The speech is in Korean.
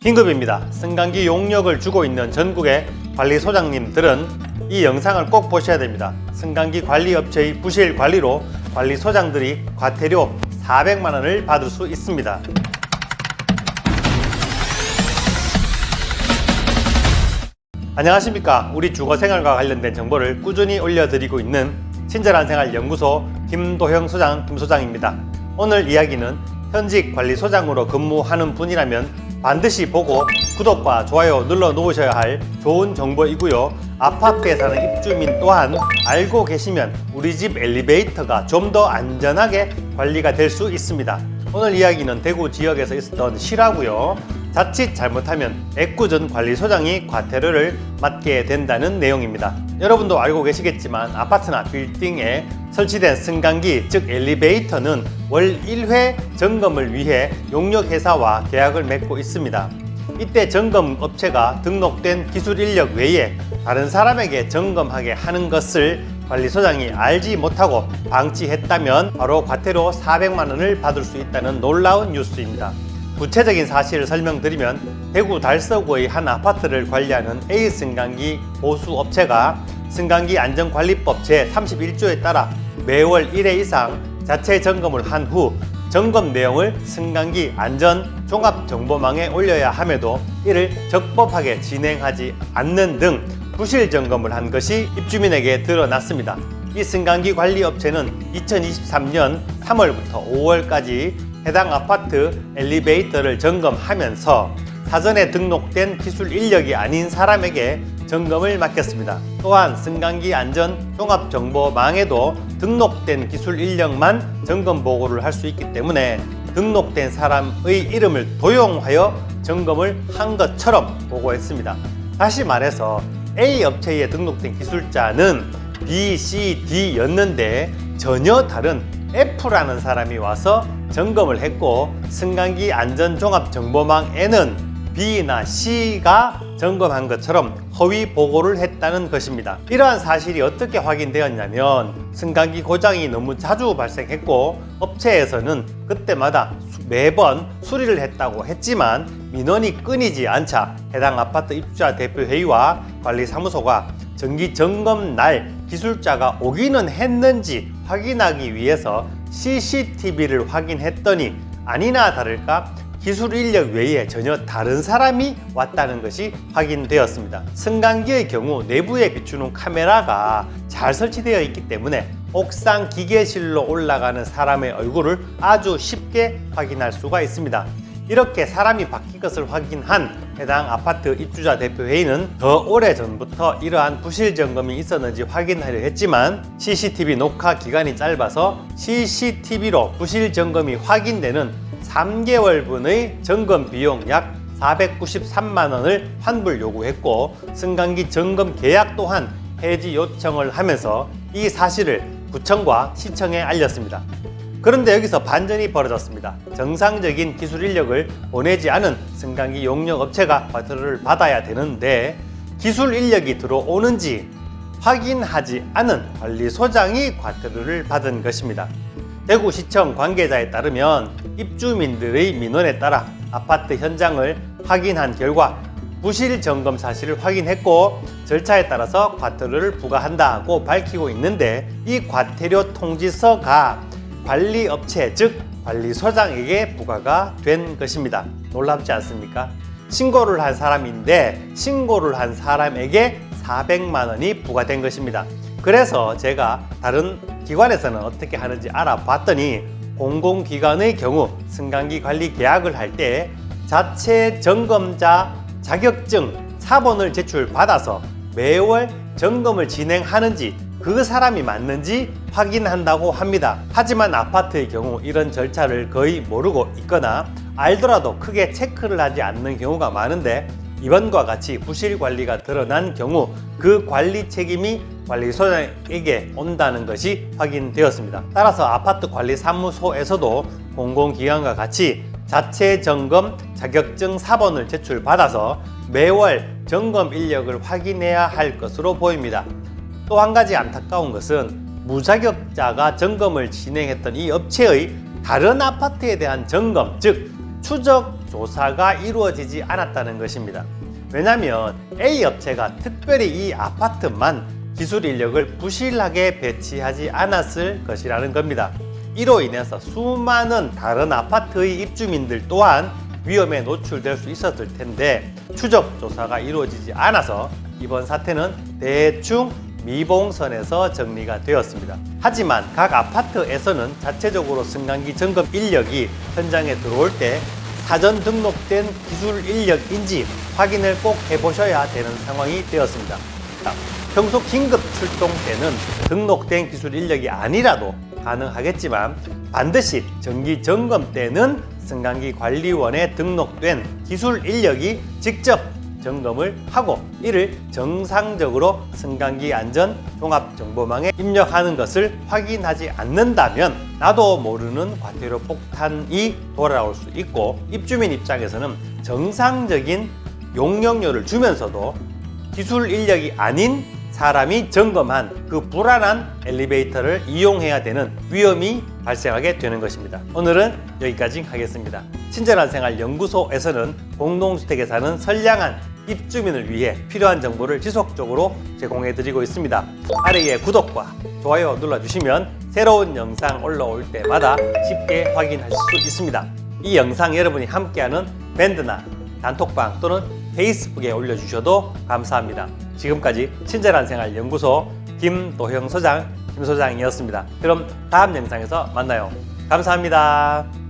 긴급입니다. 승강기 용역을 주고 있는 전국의 관리소장님들은 이 영상을 꼭 보셔야 됩니다. 승강기 관리업체의 부실 관리로 관리소장들이 과태료 400만 원을 받을 수 있습니다. 안녕하십니까. 우리 주거생활과 관련된 정보를 꾸준히 올려드리고 있는 친절한 생활 연구소 김도형 소장 김소장입니다. 오늘 이야기는 현직 관리소장으로 근무하는 분이라면 반드시 보고 구독과 좋아요 눌러 놓으셔야 할 좋은 정보이고요. 아파트에 사는 입주민 또한 알고 계시면 우리 집 엘리베이터가 좀 더 안전하게 관리가 될 수 있습니다. 오늘 이야기는 대구 지역에서 있었던 실화고요. 자칫 잘못하면 애꿎은 관리소장이 과태료를 맞게 된다는 내용입니다. 여러분도 알고 계시겠지만 아파트나 빌딩에 설치된 승강기, 즉 엘리베이터는 월 1회 점검을 위해 용역회사와 계약을 맺고 있습니다. 이때 점검 업체가 등록된 기술 인력 외에 다른 사람에게 점검하게 하는 것을 관리소장이 알지 못하고 방치했다면 바로 과태료 400만 원을 받을 수 있다는 놀라운 뉴스입니다. 구체적인 사실을 설명드리면 대구 달서구의 한 아파트를 관리하는 A 승강기 보수업체가 승강기 안전관리법 제31조에 따라 매월 1회 이상 자체 점검을 한 후 점검 내용을 승강기 안전 종합정보망에 올려야 함에도 이를 적법하게 진행하지 않는 등 부실 점검을 한 것이 입주민에게 드러났습니다. 이 승강기 관리업체는 2023년 3월부터 5월까지 해당 아파트 엘리베이터를 점검하면서 사전에 등록된 기술 인력이 아닌 사람에게 점검을 맡겼습니다. 또한 승강기 안전 종합정보망에도 등록된 기술 인력만 점검 보고를 할 수 있기 때문에 등록된 사람의 이름을 도용하여 점검을 한 것처럼 보고했습니다. 다시 말해서 A 업체에 등록된 기술자는 B, C, D였는데 전혀 다른 F라는 사람이 와서 점검을 했고 승강기 안전종합정보망에는 B나 C가 점검한 것처럼 허위 보고를 했다는 것입니다. 이러한 사실이 어떻게 확인되었냐면 승강기 고장이 너무 자주 발생했고 업체에서는 그때마다 매번 수리를 했다고 했지만 민원이 끊이지 않자 해당 아파트 입주자 대표회의와 관리사무소가 정기 점검 날 기술자가 오기는 했는지 확인하기 위해서 CCTV를 확인했더니 아니나 다를까 기술 인력 외에 전혀 다른 사람이 왔다는 것이 확인되었습니다. 승강기의 경우 내부에 비추는 카메라가 잘 설치되어 있기 때문에 옥상 기계실로 올라가는 사람의 얼굴을 아주 쉽게 확인할 수가 있습니다. 이렇게 사람이 바뀐 것을 확인한 해당 아파트 입주자 대표회의는 더 오래전부터 이러한 부실 점검이 있었는지 확인하려 했지만 CCTV 녹화 기간이 짧아서 CCTV로 부실 점검이 확인되는 3개월분의 점검 비용 약 493만 원을 환불 요구했고 승강기 점검 계약 또한 해지 요청을 하면서 이 사실을 구청과 시청에 알렸습니다. 그런데 여기서 반전이 벌어졌습니다. 정상적인 기술 인력을 보내지 않은 승강기 용역 업체가 과태료를 받아야 되는데 기술 인력이 들어오는지 확인하지 않은 관리소장이 과태료를 받은 것입니다. 대구시청 관계자에 따르면 입주민들의 민원에 따라 아파트 현장을 확인한 결과 부실 점검 사실을 확인했고 절차에 따라서 과태료를 부과한다고 밝히고 있는데 이 과태료 통지서가 관리업체 즉 관리소장에게 부과가 된 것입니다. 놀랍지 않습니까? 신고를 한 사람인데 신고를 한 사람에게 400만 원이 부과된 것입니다. 그래서 제가 다른 기관에서는 어떻게 하는지 알아봤더니 공공기관의 경우 승강기 관리 계약을 할 때 자체 점검자 자격증 사본을 제출받아서 매월 점검을 진행하는지 그 사람이 맞는지 확인한다고 합니다. 하지만 아파트의 경우 이런 절차를 거의 모르고 있거나 알더라도 크게 체크를 하지 않는 경우가 많은데 이번과 같이 부실 관리가 드러난 경우 그 관리 책임이 관리소장에게 온다는 것이 확인되었습니다. 따라서 아파트 관리사무소에서도 공공기관과 같이 자체 점검 자격증 사본을 제출받아서 매월 점검 인력을 확인해야 할 것으로 보입니다. 또 한 가지 안타까운 것은 무자격자가 점검을 진행했던 이 업체의 다른 아파트에 대한 점검, 즉 추적 조사가 이루어지지 않았다는 것입니다. 왜냐하면 A 업체가 특별히 이 아파트만 기술 인력을 부실하게 배치하지 않았을 것이라는 겁니다. 이로 인해서 수많은 다른 아파트의 입주민들 또한 위험에 노출될 수 있었을 텐데 추적 조사가 이루어지지 않아서 이번 사태는 대충 미봉선에서 정리가 되었습니다. 하지만 각 아파트에서는 자체적으로 승강기 점검 인력이 현장에 들어올 때 사전 등록된 기술 인력인지 확인을 꼭 해보셔야 되는 상황이 되었습니다. 평소 긴급 출동 때는 등록된 기술 인력이 아니라도 가능하겠지만 반드시 정기 점검 때는 승강기 관리원에 등록된 기술 인력이 직접 점검을 하고 이를 정상적으로 승강기 안전 종합정보망에 입력하는 것을 확인하지 않는다면 나도 모르는 과태료 폭탄이 돌아올 수 있고 입주민 입장에서는 정상적인 용역료를 주면서도 기술 인력이 아닌 사람이 점검한 그 불안한 엘리베이터를 이용해야 되는 위험이 발생하게 되는 것입니다. 오늘은 여기까지 하겠습니다. 친절한 생활 연구소에서는 공동주택에 사는 선량한 입주민을 위해 필요한 정보를 지속적으로 제공해 드리고 있습니다. 아래에 구독과 좋아요 눌러주시면 새로운 영상 올라올 때마다 쉽게 확인하실 수 있습니다. 이 영상 여러분이 함께하는 밴드나 단톡방 또는 페이스북에 올려주셔도 감사합니다. 지금까지 친절한 생활 연구소 김도형 소장, 김 소장이었습니다. 그럼 다음 영상에서 만나요. 감사합니다.